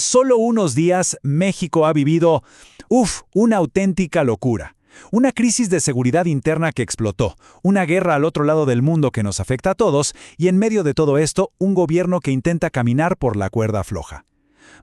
Solo unos días, México ha vivido, una auténtica locura. Una crisis de seguridad interna que explotó, una guerra al otro lado del mundo que nos afecta a todos, y en medio de todo esto, un gobierno que intenta caminar por la cuerda floja.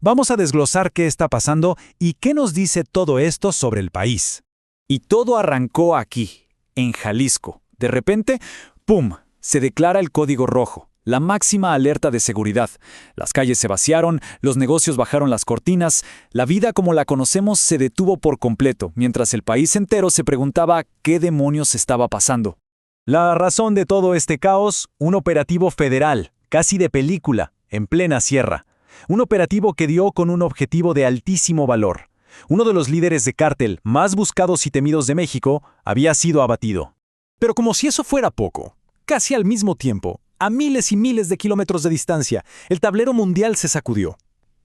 Vamos a desglosar qué está pasando y qué nos dice todo esto sobre el país. Y todo arrancó aquí, en Jalisco. De repente, ¡pum!, se declara el código rojo. La máxima alerta de seguridad. Las calles se vaciaron, los negocios bajaron las cortinas, la vida como la conocemos se detuvo por completo, mientras el país entero se preguntaba qué demonios estaba pasando. La razón de todo este caos, un operativo federal, casi de película, en plena sierra. Un operativo que dio con un objetivo de altísimo valor. Uno de los líderes de cártel más buscados y temidos de México había sido abatido. Pero como si eso fuera poco, casi al mismo tiempo, a miles y miles de kilómetros de distancia, el tablero mundial se sacudió.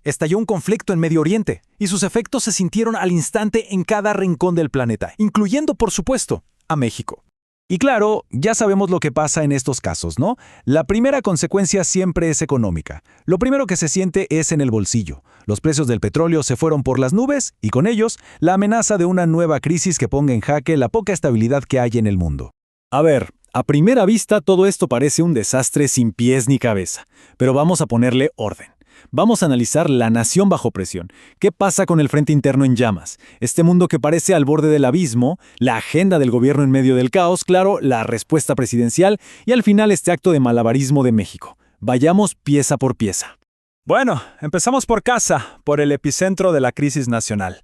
Estalló un conflicto en Medio Oriente, y sus efectos se sintieron al instante en cada rincón del planeta, incluyendo, por supuesto, a México. Y claro, ya sabemos lo que pasa en estos casos, ¿no? La primera consecuencia siempre es económica. Lo primero que se siente es en el bolsillo. Los precios del petróleo se fueron por las nubes, y con ellos, la amenaza de una nueva crisis que ponga en jaque la poca estabilidad que hay en el mundo. A ver, a primera vista todo esto parece un desastre sin pies ni cabeza, pero vamos a ponerle orden. Vamos a analizar la nación bajo presión. ¿Qué pasa con el frente interno en llamas? Este mundo que parece al borde del abismo, la agenda del gobierno en medio del caos, claro, la respuesta presidencial y al final este acto de malabarismo de México. Vayamos pieza por pieza. Bueno, empezamos por casa, por el epicentro de la crisis nacional.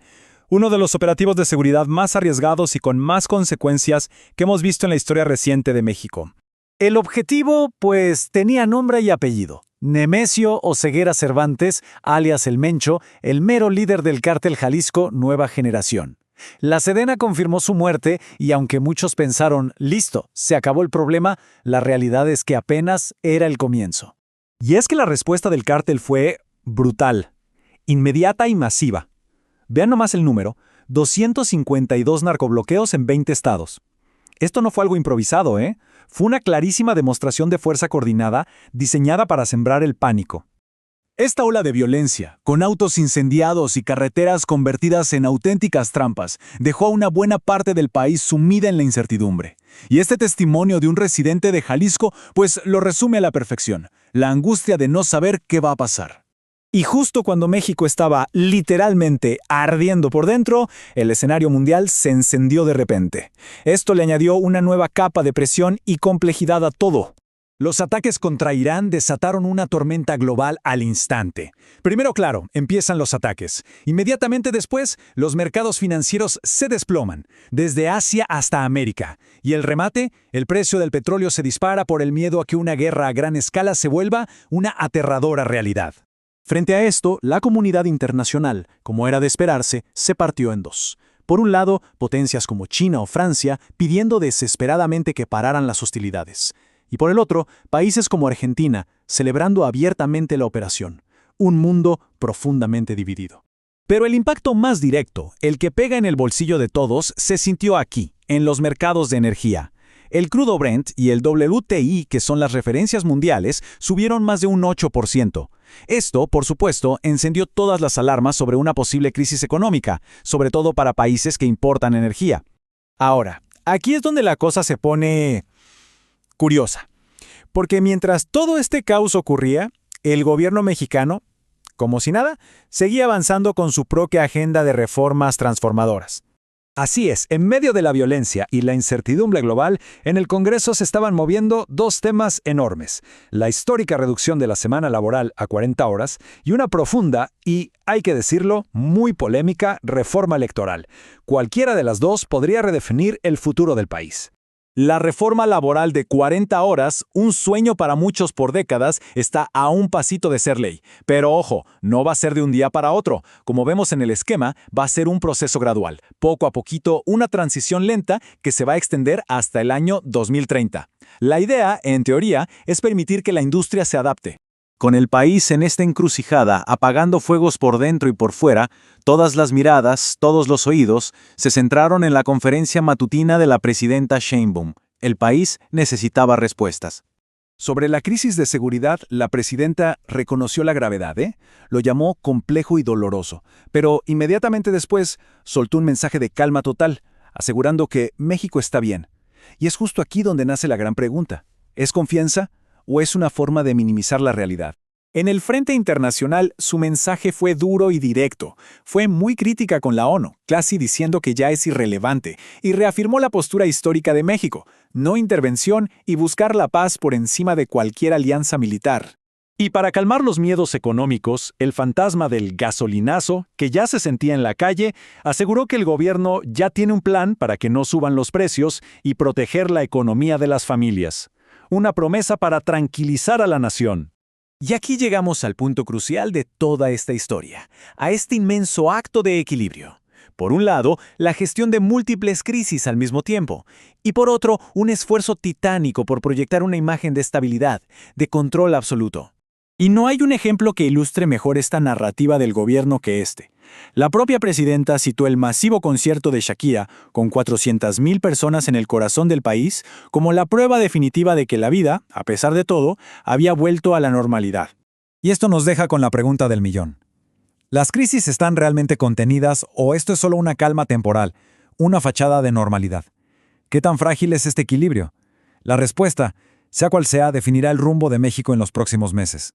Uno de los operativos de seguridad más arriesgados y con más consecuencias que hemos visto en la historia reciente de México. El objetivo, pues, tenía nombre y apellido. Nemesio Oseguera Cervantes, alias El Mencho, el mero líder del cártel Jalisco Nueva Generación. La Sedena confirmó su muerte y aunque muchos pensaron, listo, se acabó el problema, la realidad es que apenas era el comienzo. Y es que la respuesta del cártel fue brutal, inmediata y masiva. Vean nomás el número, 252 narcobloqueos en 20 estados. Esto no fue algo improvisado, ¿eh? Fue una clarísima demostración de fuerza coordinada diseñada para sembrar el pánico. Esta ola de violencia, con autos incendiados y carreteras convertidas en auténticas trampas, dejó a una buena parte del país sumida en la incertidumbre. Y este testimonio de un residente de Jalisco, pues lo resume a la perfección, la angustia de no saber qué va a pasar. Y justo cuando México estaba literalmente ardiendo por dentro, el escenario mundial se encendió de repente. Esto le añadió una nueva capa de presión y complejidad a todo. Los ataques contra Irán desataron una tormenta global al instante. Primero, claro, empiezan los ataques. Inmediatamente después, los mercados financieros se desploman, desde Asia hasta América. Y el remate, el precio del petróleo se dispara por el miedo a que una guerra a gran escala se vuelva una aterradora realidad. Frente a esto, la comunidad internacional, como era de esperarse, se partió en dos. Por un lado, potencias como China o Francia pidiendo desesperadamente que pararan las hostilidades. Y por el otro, países como Argentina, celebrando abiertamente la operación. Un mundo profundamente dividido. Pero el impacto más directo, el que pega en el bolsillo de todos, se sintió aquí, en los mercados de energía. El crudo Brent y el WTI, que son las referencias mundiales, subieron más de un 8%. Esto, por supuesto, encendió todas las alarmas sobre una posible crisis económica, sobre todo para países que importan energía. Ahora, aquí es donde la cosa se pone curiosa. Porque mientras todo este caos ocurría, el gobierno mexicano, como si nada, seguía avanzando con su propia agenda de reformas transformadoras. Así es, en medio de la violencia y la incertidumbre global, en el Congreso se estaban moviendo dos temas enormes: la histórica reducción de la semana laboral a 40 horas y una profunda y, hay que decirlo, muy polémica reforma electoral. Cualquiera de las dos podría redefinir el futuro del país. La reforma laboral de 40 horas, un sueño para muchos por décadas, está a un pasito de ser ley. Pero ojo, no va a ser de un día para otro. Como vemos en el esquema, va a ser un proceso gradual. Poco a poquito, una transición lenta que se va a extender hasta el año 2030. La idea, en teoría, es permitir que la industria se adapte. Con el país en esta encrucijada, apagando fuegos por dentro y por fuera, todas las miradas, todos los oídos, se centraron en la conferencia matutina de la presidenta Sheinbaum. El país necesitaba respuestas. Sobre la crisis de seguridad, la presidenta reconoció la gravedad, ¿eh? Lo llamó complejo y doloroso, pero inmediatamente después soltó un mensaje de calma total, asegurando que México está bien. Y es justo aquí donde nace la gran pregunta. ¿Es confianza o es una forma de minimizar la realidad? En el frente internacional, su mensaje fue duro y directo. Fue muy crítica con la ONU, casi diciendo que ya es irrelevante, y reafirmó la postura histórica de México, no intervención y buscar la paz por encima de cualquier alianza militar. Y para calmar los miedos económicos, el fantasma del gasolinazo, que ya se sentía en la calle, aseguró que el gobierno ya tiene un plan para que no suban los precios y proteger la economía de las familias. Una promesa para tranquilizar a la nación. Y aquí llegamos al punto crucial de toda esta historia, a este inmenso acto de equilibrio. Por un lado, la gestión de múltiples crisis al mismo tiempo, y por otro, un esfuerzo titánico por proyectar una imagen de estabilidad, de control absoluto. Y no hay un ejemplo que ilustre mejor esta narrativa del gobierno que este. La propia presidenta citó el masivo concierto de Shakira, con 400,000 personas en el corazón del país, como la prueba definitiva de que la vida, a pesar de todo, había vuelto a la normalidad. Y esto nos deja con la pregunta del millón. ¿Las crisis están realmente contenidas o esto es solo una calma temporal, una fachada de normalidad? ¿Qué tan frágil es este equilibrio? La respuesta, sea cual sea, definirá el rumbo de México en los próximos meses.